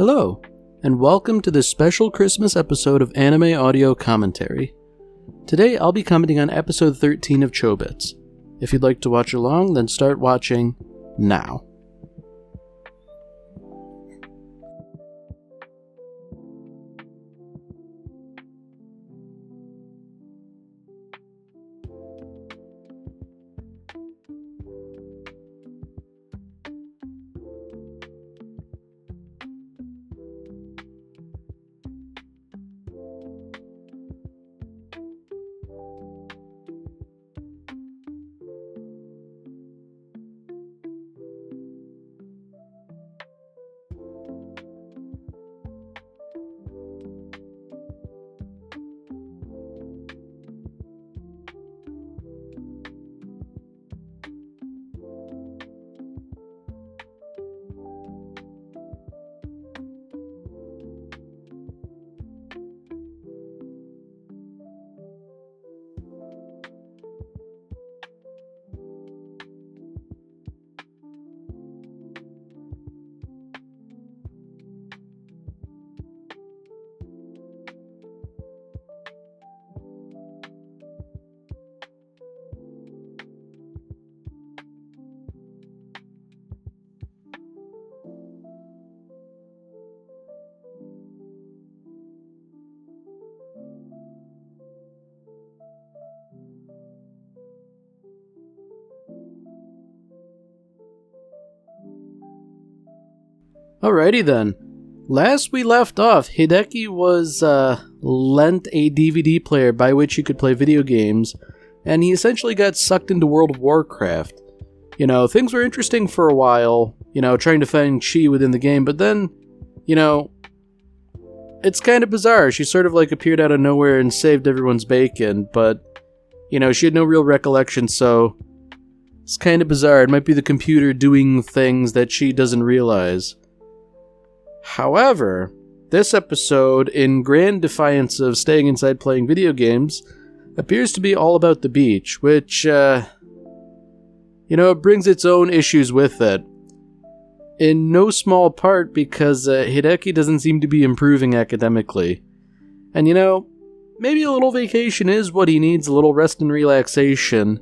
Hello, and welcome to this special Christmas episode of Anime Audio Commentary. Today I'll be commenting on episode 13 of Chobits. If you'd like to watch along, then start watching now. Alrighty then. Last we left off, Hideki was lent a DVD player by which he could play video games, and he essentially got sucked into World of Warcraft. You know, things were interesting for a while, trying to find Chi within the game, but then, it's kind of bizarre. She sort of appeared out of nowhere and saved everyone's bacon, but, she had no real recollection, so it's kind of bizarre. It might be the computer doing things that she doesn't realize. However, this episode, in grand defiance of staying inside playing video games, appears to be all about the beach, which, it brings its own issues with it. In no small part because Hideki doesn't seem to be improving academically. And maybe a little vacation is what he needs, a little rest and relaxation.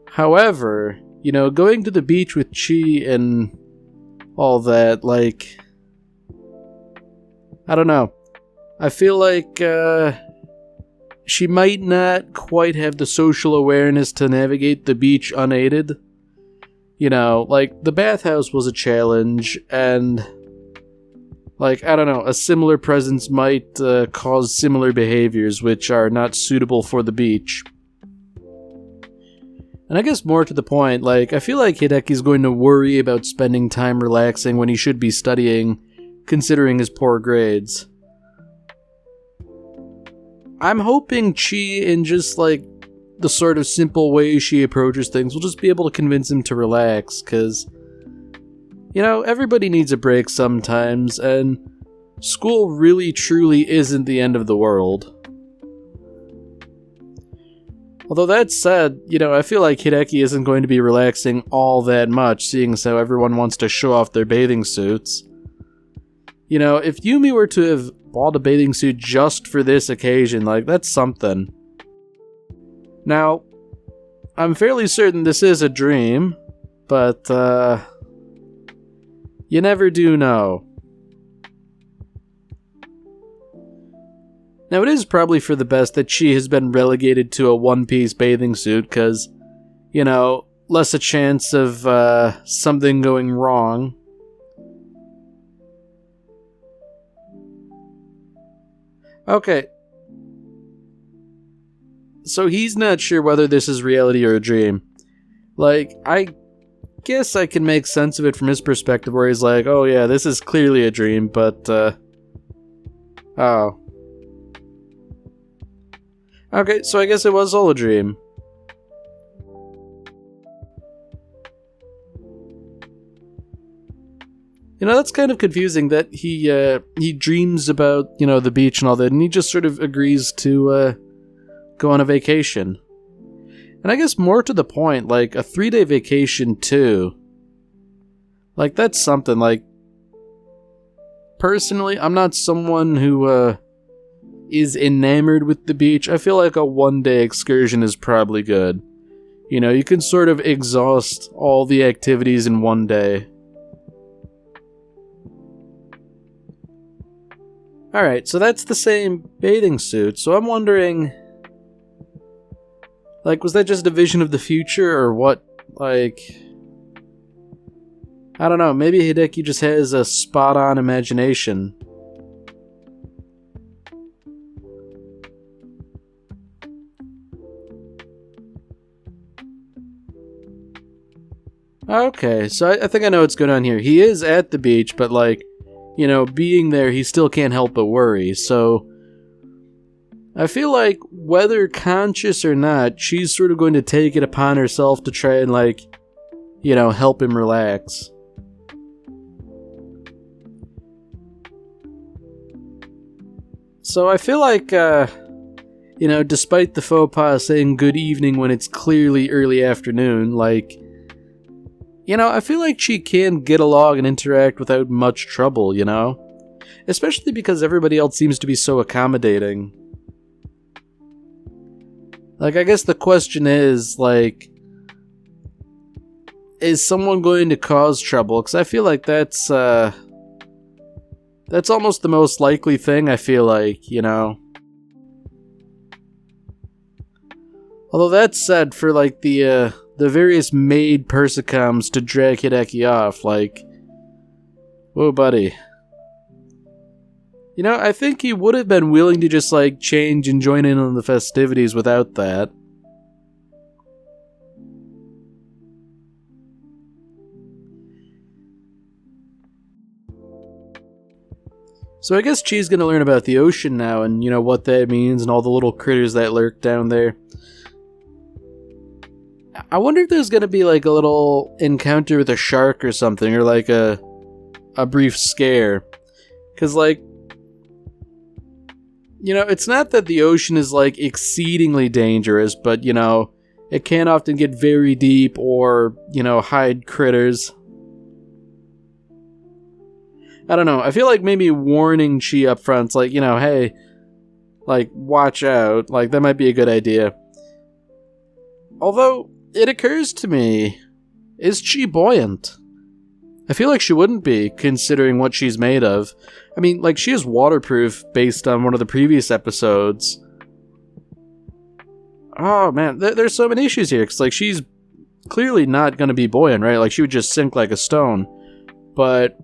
However, going to the beach with Chi and all that, I don't know. I feel like she might not quite have the social awareness to navigate the beach unaided. The bathhouse was a challenge, and I don't know, a similar presence might cause similar behaviors which are not suitable for the beach. And I guess more to the point, I feel like Hideki's going to worry about spending time relaxing when he should be studying, considering his poor grades. I'm hoping Chi, in just the sort of simple way she approaches things, will just be able to convince him to relax, because, everybody needs a break sometimes, and school really truly isn't the end of the world. Although that said, I feel like Hideki isn't going to be relaxing all that much, seeing as how everyone wants to show off their bathing suits. If Yumi were to have bought a bathing suit just for this occasion, that's something. Now, I'm fairly certain this is a dream, but, you never do know. Now, it is probably for the best that she has been relegated to a one-piece bathing suit, because, less a chance of, something going wrong. Okay. So he's not sure whether this is reality or a dream. I guess I can make sense of it from his perspective, where he's like, oh yeah, this is clearly a dream, but, oh. Okay, so I guess it was all a dream. That's kind of confusing that he dreams about, the beach and all that, and he just sort of agrees to, go on a vacation. And I guess more to the point, a 3-day vacation too. That's something, personally, I'm not someone who, is enamored with the beach. I feel like a one-day excursion is probably good. You know, you can sort of exhaust all the activities in one day. Alright, so that's the same bathing suit, so I'm wondering... Like, was that just a vision of the future, or what? Like... I don't know, maybe Hideki just has a spot-on imagination. Okay, so I think I know what's going on here. He is at the beach, but like, you know, being there, he still can't help but worry, so... I feel like, whether conscious or not, she's sort of going to take it upon herself to try and, like, you know, help him relax. So I feel like, you know, despite the faux pas saying good evening when it's clearly early afternoon, like, you know, I feel like she can get along and interact without much trouble, you know? Especially because everybody else seems to be so accommodating. Like, I guess the question is, like, is someone going to cause trouble? Because I feel like that's almost the most likely thing, I feel like, you know? Although that said, for, like, the various maid persicums to drag Hideki off, like, whoa, buddy. You know, I think he would have been willing to just, like, change and join in on the festivities without that. So I guess Chi's gonna learn about the ocean now and, you know, what that means and all the little critters that lurk down there. I wonder if there's gonna be, like, a little encounter with a shark or something, or, like, a brief scare. 'Cause, like, you know, it's not that the ocean is, like, exceedingly dangerous, but, you know, it can often get very deep or, you know, hide critters. I don't know, I feel like maybe warning Chi up front's like, you know, hey, like, watch out, like, that might be a good idea. Although, it occurs to me, is Chi buoyant? I feel like she wouldn't be, considering what she's made of. I mean, like, she is waterproof based on one of the previous episodes. Oh, man, there's so many issues here, because, like, she's clearly not going to be buoyant, right? Like, she would just sink like a stone. But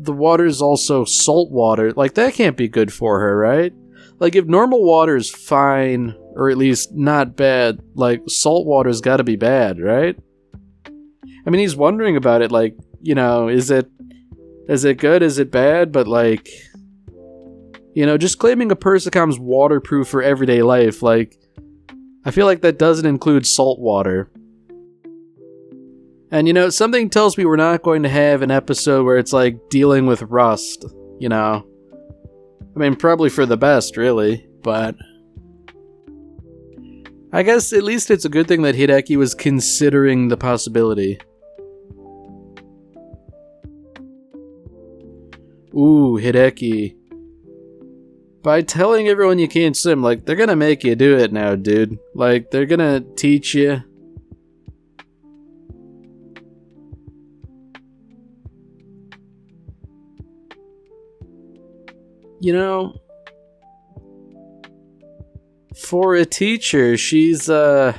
the water's also salt water. Like, that can't be good for her, right? Like, if normal water is fine, or at least not bad, like, salt water's gotta be bad, right? I mean, he's wondering about it, like, you know, is it good, is it bad? But, like, you know, just claiming a persicom's waterproof for everyday life, like, I feel like that doesn't include salt water. And, you know, something tells me we're not going to have an episode where it's, like, dealing with rust, you know? I mean, probably for the best, really, but... I guess at least it's a good thing that Hideki was considering the possibility. Ooh, Hideki. By telling everyone you can't swim, like, they're gonna make you do it now, dude. Like, they're gonna teach you. You know, for a teacher, she's, I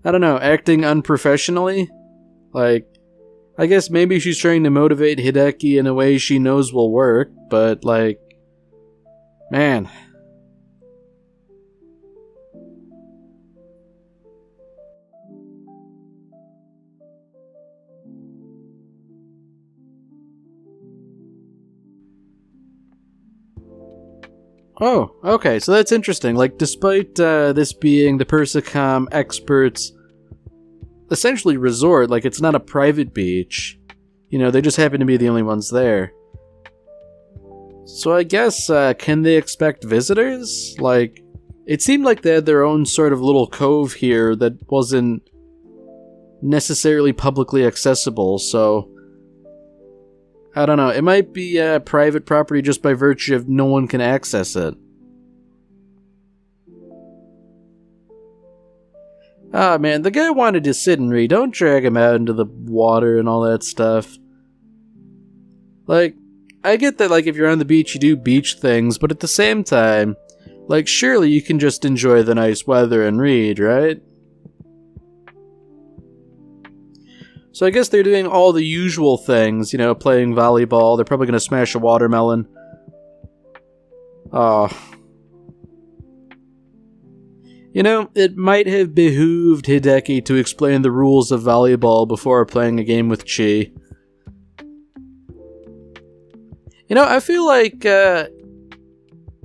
don't know, acting unprofessionally? Like, I guess maybe she's trying to motivate Hideki in a way she knows will work, but, like, man. Oh, okay, so that's interesting. Like, despite this being the Persicom experts' essentially resort, like, it's not a private beach. You know, they just happen to be the only ones there. So I guess, can they expect visitors? Like, it seemed like they had their own sort of little cove here that wasn't necessarily publicly accessible, so... I don't know. It might be private property just by virtue of no one can access it. Ah, man, the guy wanted to sit and read. Don't drag him out into the water and all that stuff. Like, I get that, like, if you're on the beach, you do beach things, but at the same time, like, surely you can just enjoy the nice weather and read, right? So I guess they're doing all the usual things, you know, playing volleyball. They're probably going to smash a watermelon. Oh. You know, it might have behooved Hideki to explain the rules of volleyball before playing a game with Chi. You know, I feel like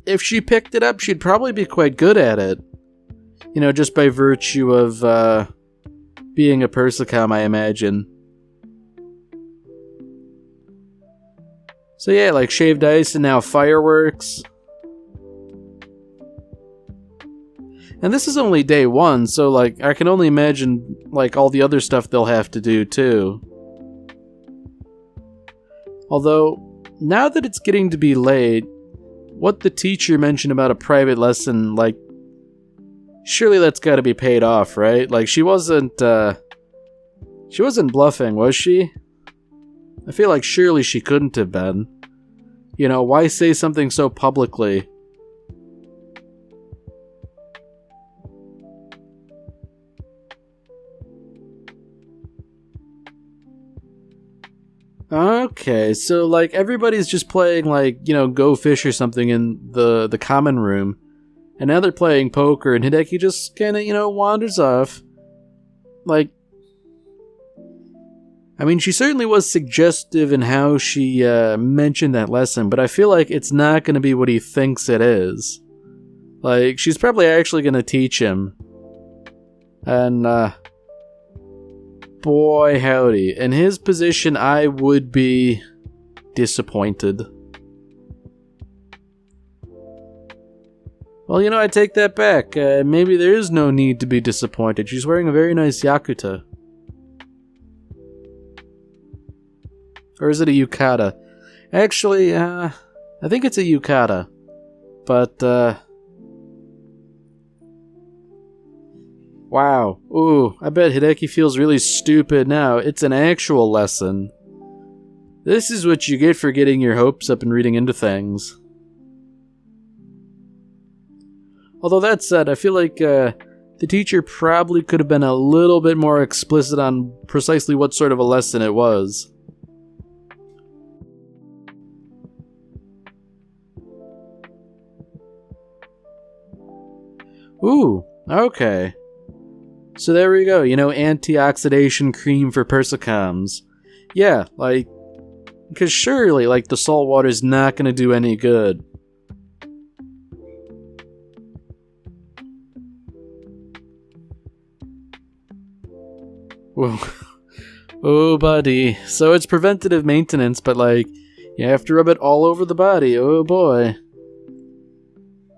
if she picked it up, she'd probably be quite good at it. You know, just by virtue of being a Persicom, I imagine. So yeah, like shaved ice and now fireworks. And this is only day one, so like I can only imagine like all the other stuff they'll have to do too. Although, now that it's getting to be late, what the teacher mentioned about a private lesson, like, surely that's gotta be paid off, right? Like, she wasn't bluffing, was she? I feel like surely she couldn't have been. You know, why say something so publicly? Okay, so like everybody's just playing like, you know, Go Fish or something in the common room. And now they're playing poker and Hideki just kinda, you know, wanders off. Like, I mean, she certainly was suggestive in how she mentioned that lesson, but I feel like it's not gonna be what he thinks it is. Like, she's probably actually gonna teach him. And, boy howdy, in his position I would be disappointed. Well, you know, I take that back. Maybe there is no need to be disappointed. She's wearing a very nice Yakuta. Or is it a yukata? Actually, I think it's a yukata. But, wow. Ooh, I bet Hideki feels really stupid now. It's an actual lesson. This is what you get for getting your hopes up and reading into things. Although that said, I feel like the teacher probably could have been a little bit more explicit on precisely what sort of a lesson it was. Ooh, okay. So there we go, you know, antioxidation cream for Persicoms. Yeah, like, because surely, like, the salt water is not going to do any good. Whoa. Oh, buddy. So it's preventative maintenance, but, like, you have to rub it all over the body. Oh, boy.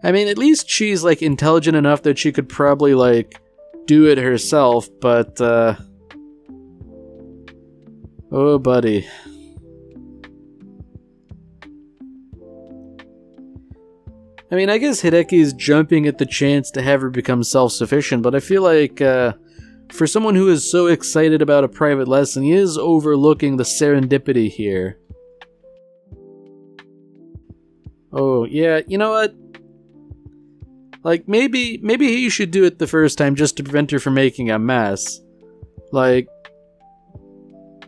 I mean, at least she's, like, intelligent enough that she could probably, like, do it herself, but, oh, buddy. I mean, I guess Hideki's jumping at the chance to have her become self-sufficient, but I feel like, for someone who is so excited about a private lesson, he is overlooking the serendipity here. Oh, yeah, you know what? Like, maybe he should do it the first time just to prevent her from making a mess. Like,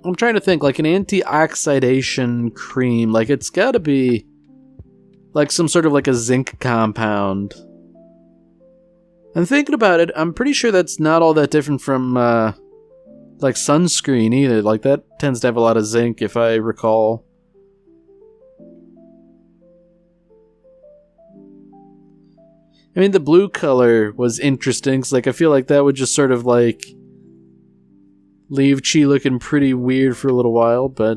I'm trying to think, like, an anti-oxidation cream, like, it's gotta be, like, some sort of, like, a zinc compound. And thinking about it, I'm pretty sure that's not all that different from, like, sunscreen either. Like, that tends to have a lot of zinc, if I recall. I mean, the blue color was interesting, because, like, I feel like that would just sort of, like, leave Chi looking pretty weird for a little while, but,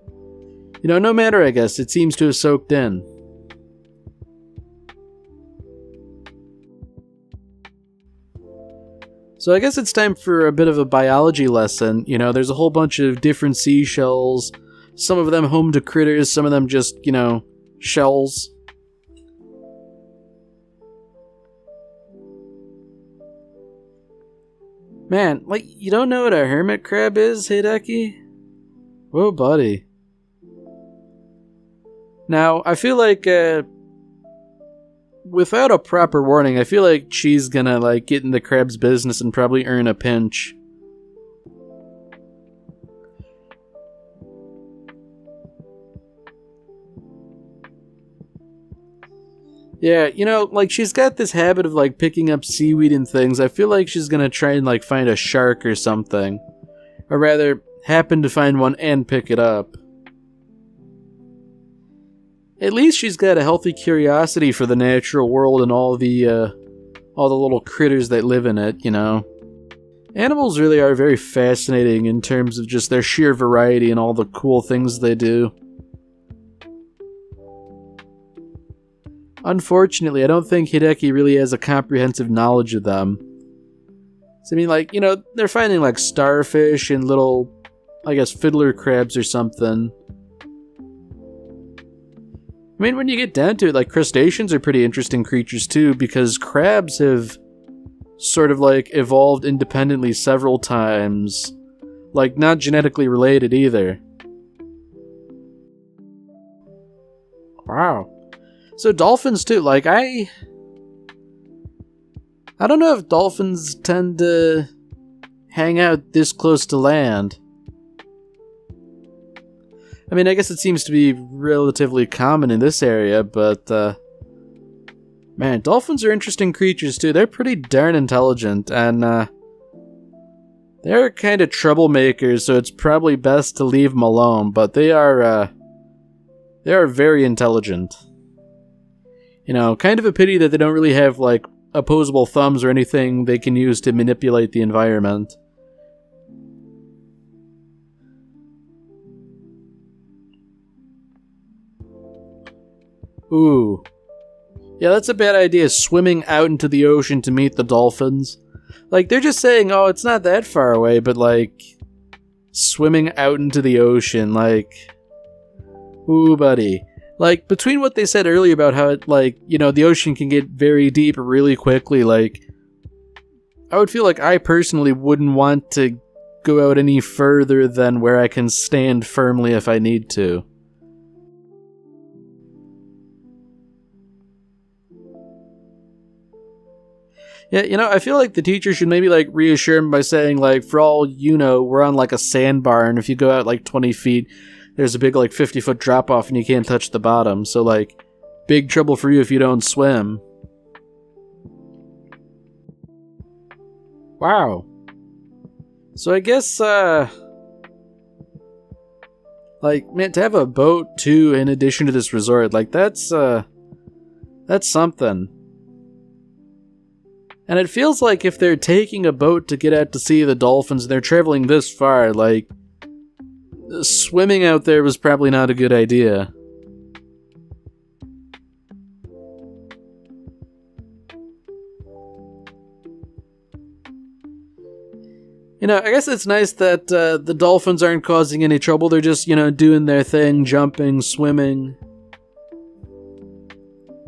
you know, no matter, I guess. It seems to have soaked in. So I guess it's time for a bit of a biology lesson. You know, there's a whole bunch of different seashells, some of them home to critters, some of them just, shells. Man, like, you don't know what a hermit crab is, Hideki? Whoa, buddy. Now, I feel like, without a proper warning, I feel like she's gonna, like, get in the crab's business and probably earn a pinch. Yeah, like, she's got this habit of, like, picking up seaweed and things. I feel like she's gonna try and, like, find a shark or something. Or rather, happen to find one and pick it up. At least she's got a healthy curiosity for the natural world and all the little critters that live in it, Animals really are very fascinating in terms of just their sheer variety and all the cool things they do. Unfortunately, I don't think Hideki really has a comprehensive knowledge of them. So, I mean, like, they're finding, like, starfish and little, I guess, fiddler crabs or something. I mean, when you get down to it, like, crustaceans are pretty interesting creatures, too, because crabs have sort of, like, evolved independently several times. Like, not genetically related, either. Wow. So dolphins too, like I don't know if dolphins tend to hang out this close to land. I mean, I guess it seems to be relatively common in this area, but man, dolphins are interesting creatures too. They're pretty darn intelligent, and they're kind of troublemakers, so it's probably best to leave them alone, but they are very intelligent. Kind of a pity that they don't really have, like, opposable thumbs or anything they can use to manipulate the environment. Ooh. Yeah, that's a bad idea, swimming out into the ocean to meet the dolphins. Like, they're just saying, oh, it's not that far away, but, like, swimming out into the ocean, like, ooh, buddy. Like, between what they said earlier about how it, like, the ocean can get very deep really quickly, like, I would feel like I personally wouldn't want to go out any further than where I can stand firmly if I need to. Yeah, I feel like the teacher should maybe, like, reassure him by saying, like, for all you know, we're on, like, a sandbar, and if you go out, like, 20 feet... there's a big, like, 50-foot drop-off and you can't touch the bottom, so, like, big trouble for you if you don't swim. Wow. So I guess, like, man, to have a boat, too, in addition to this resort, like, that's something. And it feels like if they're taking a boat to get out to see the dolphins and they're traveling this far, like, swimming out there was probably not a good idea. I guess it's nice that the dolphins aren't causing any trouble. They're just, doing their thing, jumping, swimming.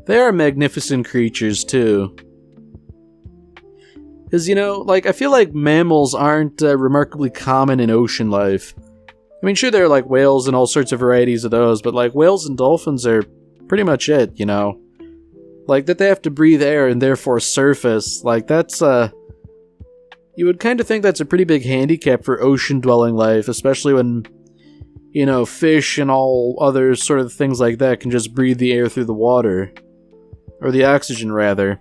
They are magnificent creatures, too. Because, like, I feel like mammals aren't remarkably common in ocean life. I mean, sure, there are, like, whales and all sorts of varieties of those, but, like, whales and dolphins are pretty much it, Like, that they have to breathe air and therefore surface, like, that's, you would kind of think that's a pretty big handicap for ocean-dwelling life, especially when, fish and all other sort of things like that can just breathe the air through the water. Or the oxygen, rather.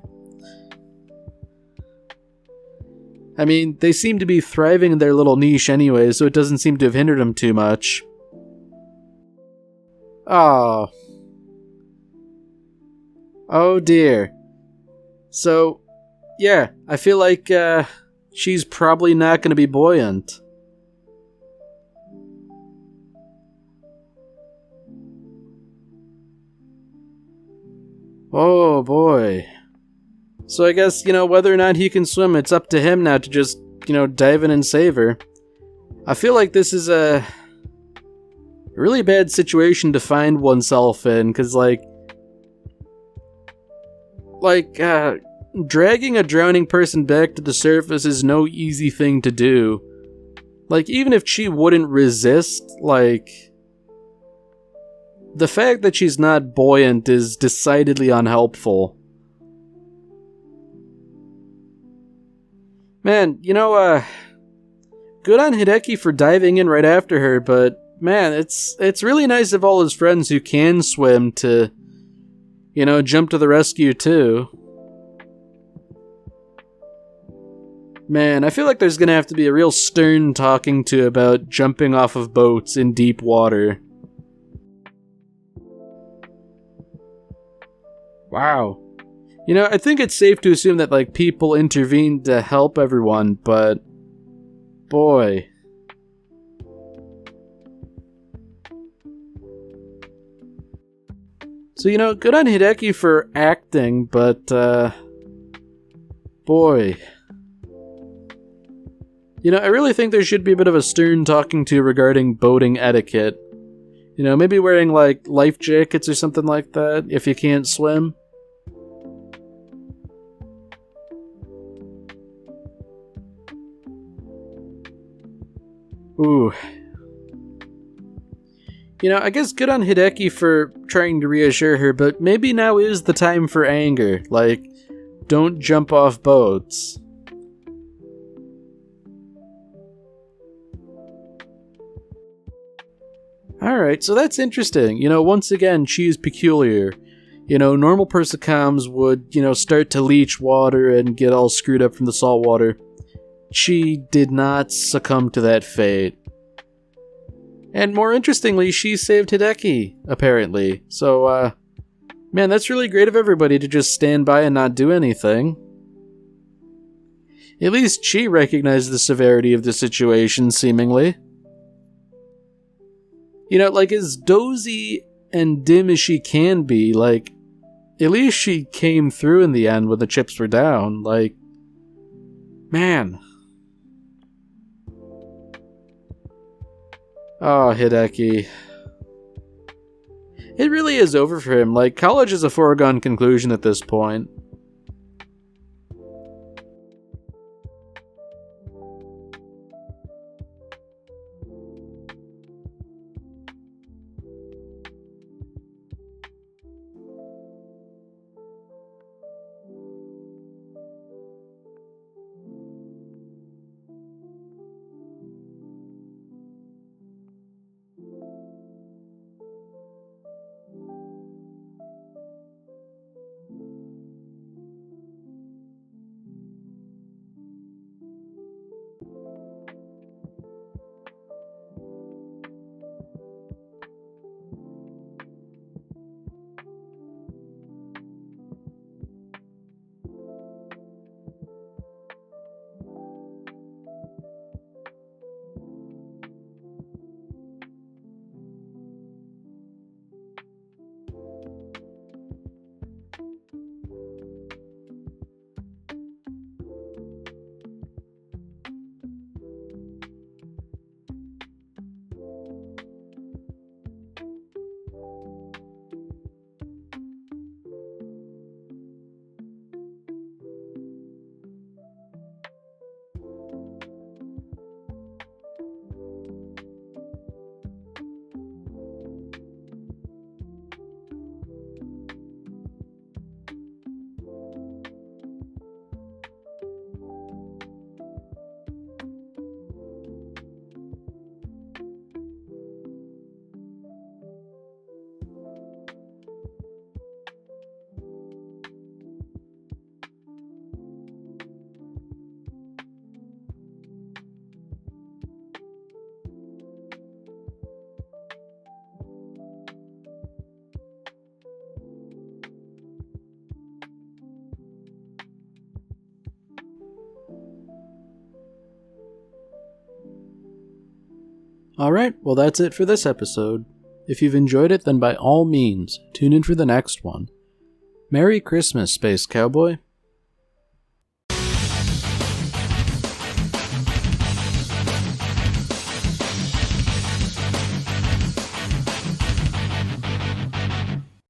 I mean, they seem to be thriving in their little niche anyway, so it doesn't seem to have hindered them too much. Oh. Oh dear. So, yeah, I feel like, she's probably not going to be buoyant. Oh boy. So I guess, whether or not he can swim, it's up to him now to just, dive in and save her. I feel like this is really bad situation to find oneself in, because, dragging a drowning person back to the surface is no easy thing to do. Like, even if she wouldn't resist, the fact that she's not buoyant is decidedly unhelpful. Man, good on Hideki for diving in right after her, but man, it's really nice of all his friends who can swim to, jump to the rescue too. Man, I feel like there's gonna have to be a real stern talking to about jumping off of boats in deep water. Wow. I think it's safe to assume that, people intervened to help everyone, but boy. So, good on Hideki for acting, but, boy. I really think there should be a bit of a stern talking to regarding boating etiquette. Maybe wearing, life jackets or something like that, if you can't swim. Ooh. I guess good on Hideki for trying to reassure her, but maybe now is the time for anger. Don't jump off boats. Alright, so that's interesting. Once again, she is peculiar. Normal persicams would, start to leach water and get all screwed up from the salt water. She did not succumb to that fate. And more interestingly, she saved Hideki, apparently. So, man, that's really great of everybody to just stand by and not do anything. At least she recognized the severity of the situation, seemingly. As dozy and dim as she can be, at least she came through in the end when the chips were down. Man. Oh, Hideki. It really is over for him. College is a foregone conclusion at this point. Alright, well that's it for this episode. If you've enjoyed it, then by all means, tune in for the next one. Merry Christmas, Space Cowboy.